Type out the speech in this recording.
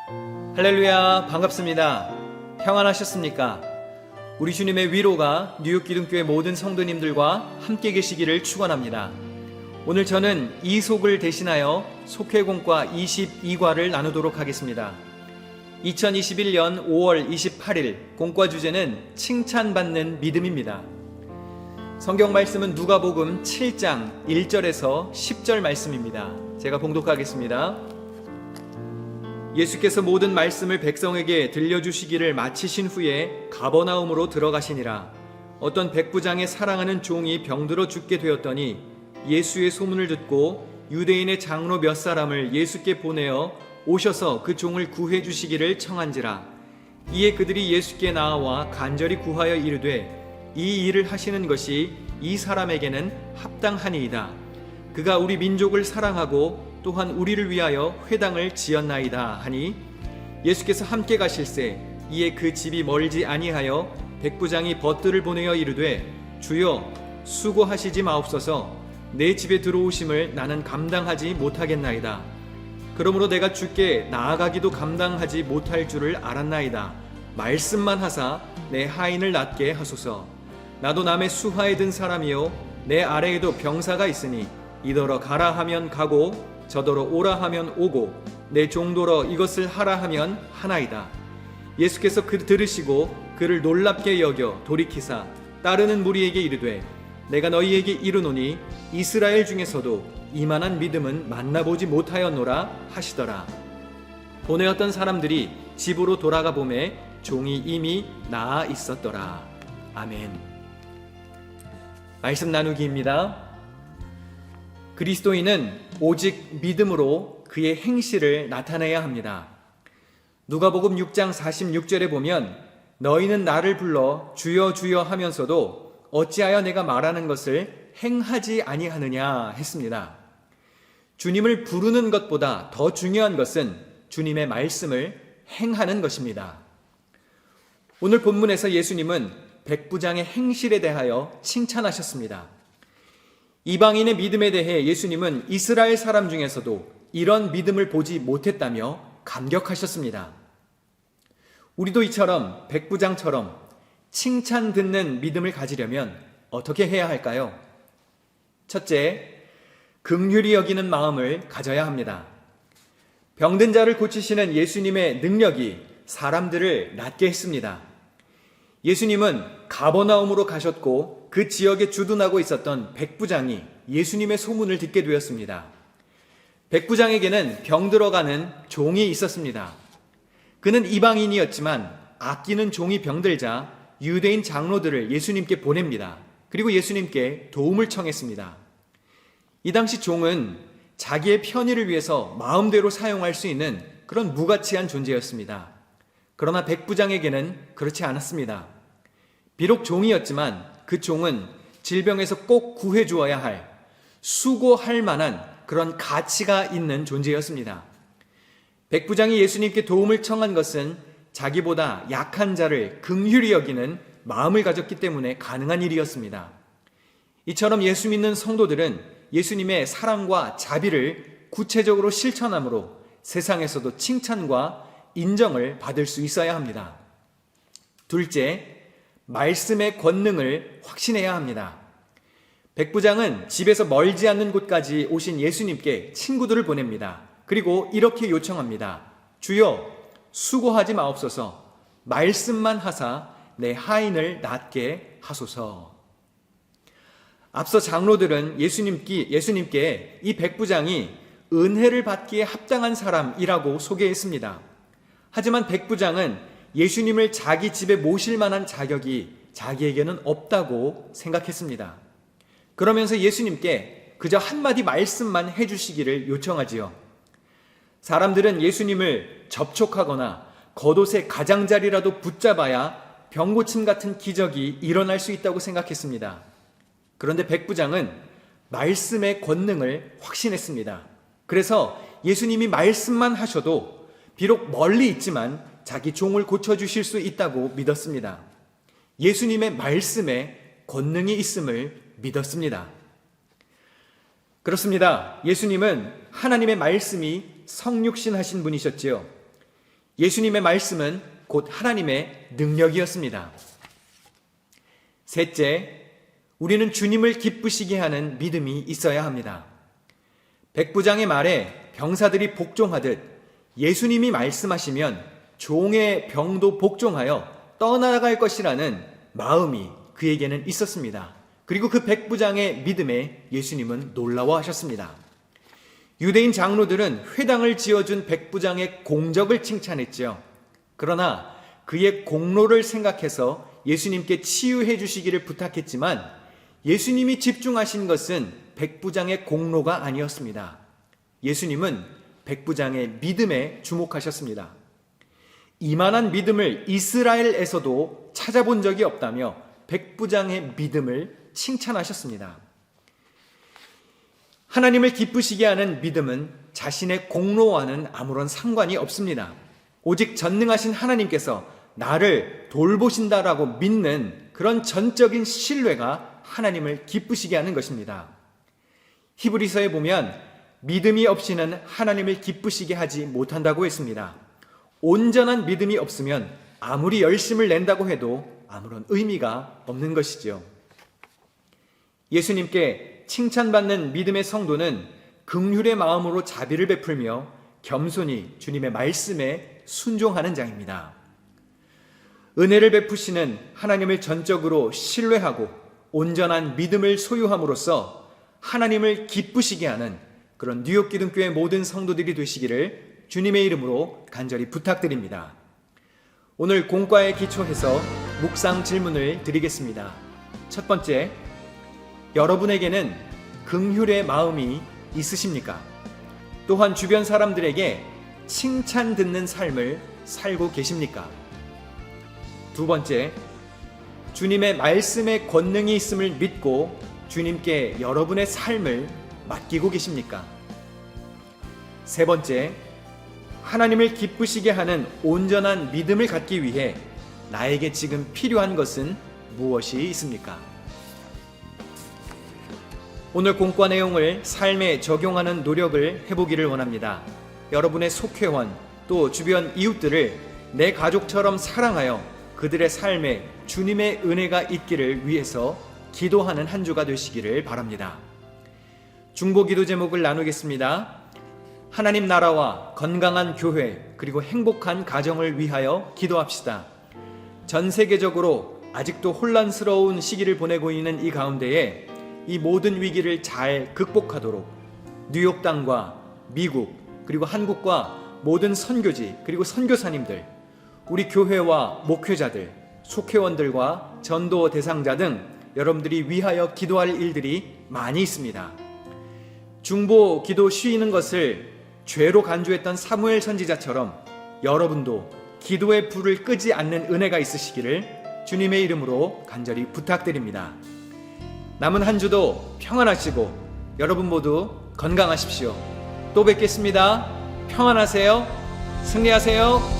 할렐루야, 반갑습니다. 평안하셨습니까? 우리 주님의 위로가 뉴욕 기둥교회 모든 성도님들과 함께 계시기를 축원합니다. 오늘 저는 이속을 대신하여 속회공과 22과를 나누도록 하겠습니다. 2021년 5월 28일 공과 주제는 칭찬받는 믿음입니다. 성경 말씀은 누가복음 7장 1절에서 10절 말씀입니다. 제가 봉독하겠습니다. 예수께서 모든 말씀을 백성에게 들려주시기를 마치신 후에 가버나움으로 들어가시니라. 어떤 백부장의 사랑하는 종이 병들어 죽게 되었더니 예수의 소문을 듣고 유대인의 장로 몇 사람을 예수께 보내어 오셔서 그 종을 구해 주시기를 청한지라. 이에 그들이 예수께 나아와 간절히 구하여 이르되 이 일을 하시는 것이 이 사람에게는 합당하니이다. 그가 우리 민족을 사랑하고 또한 우리를 위하여 회당을 지었나이다 하니 예수께서 함께 가실새 이에 그 집이 멀지 아니하여 백부장이 벗들을 보내어 이르되 주여 수고하시지 마옵소서. 내 집에 들어오심을 나는 감당하지 못하겠나이다. 그러므로 내가 주께 나아가기도 감당하지 못할 줄을 알았나이다. 말씀만 하사 내 하인을 낫게 하소서. 나도 남의 수하에 든 사람이요 내 아래에도 병사가 있으니 이더러 가라 하면 가고 저더러 오라 하면 오고 내 종도러 이것을 하라 하면 하나이다. 예수께서 그 들으시고 그를 놀랍게 여겨 돌이키사 따르는 무리에게 이르되 내가 너희에게 이르노니 이스라엘 중에서도 이만한 믿음은 만나보지 못하였노라 하시더라. 보내었던 사람들이 집으로 돌아가 보매 종이 이미 나아 있었더라. 아멘. 말씀 나누기입니다. 그리스도인은 오직 믿음으로 그의 행실을 나타내야 합니다. 누가복음 6장 46절에 보면 너희는 나를 불러 주여 주여 하면서도 어찌하여 내가 말하는 것을 행하지 아니하느냐 했습니다. 주님을 부르는 것보다 더 중요한 것은 주님의 말씀을 행하는 것입니다. 오늘 본문에서 예수님은 백부장의 행실에 대하여 칭찬하셨습니다. 이방인의 믿음에 대해 예수님은 이스라엘 사람 중에서도 이런 믿음을 보지 못했다며 감격하셨습니다. 우리도 이처럼 백부장처럼 칭찬 듣는 믿음을 가지려면 어떻게 해야 할까요? 첫째, 긍휼히 여기는 마음을 가져야 합니다. 병든 자를 고치시는 예수님의 능력이 사람들을 낫게 했습니다. 예수님은 가버나움으로 가셨고 그 지역에 주둔하고 있었던 백부장이 예수님의 소문을 듣게 되었습니다. 백부장에게는 병들어가는 종이 있었습니다. 그는 이방인이었지만 아끼는 종이 병들자 유대인 장로들을 예수님께 보냅니다. 그리고 예수님께 도움을 청했습니다. 이 당시 종은 자기의 편의를 위해서 마음대로 사용할 수 있는 그런 무가치한 존재였습니다. 그러나 백부장에게는 그렇지 않았습니다. 비록 종이었지만 그 종은 질병에서 꼭 구해주어야 할, 수고할 만한 그런 가치가 있는 존재였습니다. 백부장이 예수님께 도움을 청한 것은 자기보다 약한 자를 긍휼히 여기는 마음을 가졌기 때문에 가능한 일이었습니다. 이처럼 예수 믿는 성도들은 예수님의 사랑과 자비를 구체적으로 실천함으로 세상에서도 칭찬과 인정을 받을 수 있어야 합니다. 둘째, 말씀의 권능을 확신해야 합니다. 백부장은 집에서 멀지 않는 곳까지 오신 예수님께 친구들을 보냅니다. 그리고 이렇게 요청합니다. 주여, 수고하지 마옵소서. 말씀만 하사 내 하인을 낫게 하소서. 앞서 장로들은 예수님께 이 백부장이 은혜를 받기에 합당한 사람이라고 소개했습니다. 하지만 백부장은 예수님을 자기 집에 모실 만한 자격이 자기에게는 없다고 생각했습니다. 그러면서 예수님께 그저 한마디 말씀만 해주시기를 요청하지요. 사람들은 예수님을 접촉하거나 겉옷의 가장자리라도 붙잡아야 병고침 같은 기적이 일어날 수 있다고 생각했습니다. 그런데 백부장은 말씀의 권능을 확신했습니다. 그래서 예수님이 말씀만 하셔도 비록 멀리 있지만 자기 종을 고쳐주실 수 있다고 믿었습니다. 예수님의 말씀에 권능이 있음을 믿었습니다. 그렇습니다. 예수님은 하나님의 말씀이 성육신 하신 분이셨지요. 예수님의 말씀은 곧 하나님의 능력이었습니다. 셋째, 우리는 주님을 기쁘시게 하는 믿음이 있어야 합니다. 백부장의 말에 병사들이 복종하듯 예수님이 말씀하시면 종의 병도 복종하여 떠나갈 것이라는 마음이 그에게는 있었습니다. 그리고 그 백부장의 믿음에 예수님은 놀라워하셨습니다. 유대인 장로들은 회당을 지어준 백부장의 공적을 칭찬했죠. 그러나 그의 공로를 생각해서 예수님께 치유해 주시기를 부탁했지만 예수님이 집중하신 것은 백부장의 공로가 아니었습니다. 예수님은 백부장의 믿음에 주목하셨습니다. 이만한 믿음을 이스라엘에서도 찾아본 적이 없다며 백부장의 믿음을 칭찬하셨습니다. 하나님을 기쁘시게 하는 믿음은 자신의 공로와는 아무런 상관이 없습니다. 오직 전능하신 하나님께서 나를 돌보신다라고 믿는 그런 전적인 신뢰가 하나님을 기쁘시게 하는 것입니다. 히브리서에 보면 믿음이 없이는 하나님을 기쁘시게 하지 못한다고 했습니다. 온전한 믿음이 없으면 아무리 열심을 낸다고 해도 아무런 의미가 없는 것이죠. 예수님께 칭찬받는 믿음의 성도는 긍휼의 마음으로 자비를 베풀며 겸손히 주님의 말씀에 순종하는 자입니다. 은혜를 베푸시는 하나님을 전적으로 신뢰하고 온전한 믿음을 소유함으로써 하나님을 기쁘시게 하는 그런 뉴욕 기둥교회 모든 성도들이 되시기를 주님의 이름으로 간절히 부탁드립니다. 오늘 공과에 기초해서 묵상 질문을 드리겠습니다. 첫 번째, 여러분에게는 긍휼의 마음이 있으십니까? 또한 주변 사람들에게 칭찬 듣는 삶을 살고 계십니까? 두 번째, 주님의 말씀에 권능이 있음을 믿고 주님께 여러분의 삶을 맡기고 계십니까? 세 번째, 하나님을 기쁘시게 하는 온전한 믿음을 갖기 위해 나에게 지금 필요한 것은 무엇이 있습니까? 오늘 공과 내용을 삶에 적용하는 노력을 해보기를 원합니다. 여러분의 속회원 또 주변 이웃들을 내 가족처럼 사랑하여 그들의 삶에 주님의 은혜가 있기를 위해서 기도하는 한 주가 되시기를 바랍니다. 중보기도 제목을 나누겠습니다. 하나님 나라와 건강한 교회 그리고 행복한 가정을 위하여 기도합시다. 전 세계적으로 아직도 혼란스러운 시기를 보내고 있는 이 가운데에 이 모든 위기를 잘 극복하도록 뉴욕 땅과 미국 그리고 한국과 모든 선교지 그리고 선교사님들, 우리 교회와 목회자들, 속회원들과 전도 대상자 등 여러분들이 위하여 기도할 일들이 많이 있습니다. 중보 기도 쉬는 것을 죄로 간주했던 사무엘 선지자처럼 여러분도 기도의 불을 끄지 않는 은혜가 있으시기를 주님의 이름으로 간절히 부탁드립니다. 남은 한 주도 평안하시고 여러분 모두 건강하십시오. 또 뵙겠습니다. 평안하세요. 승리하세요.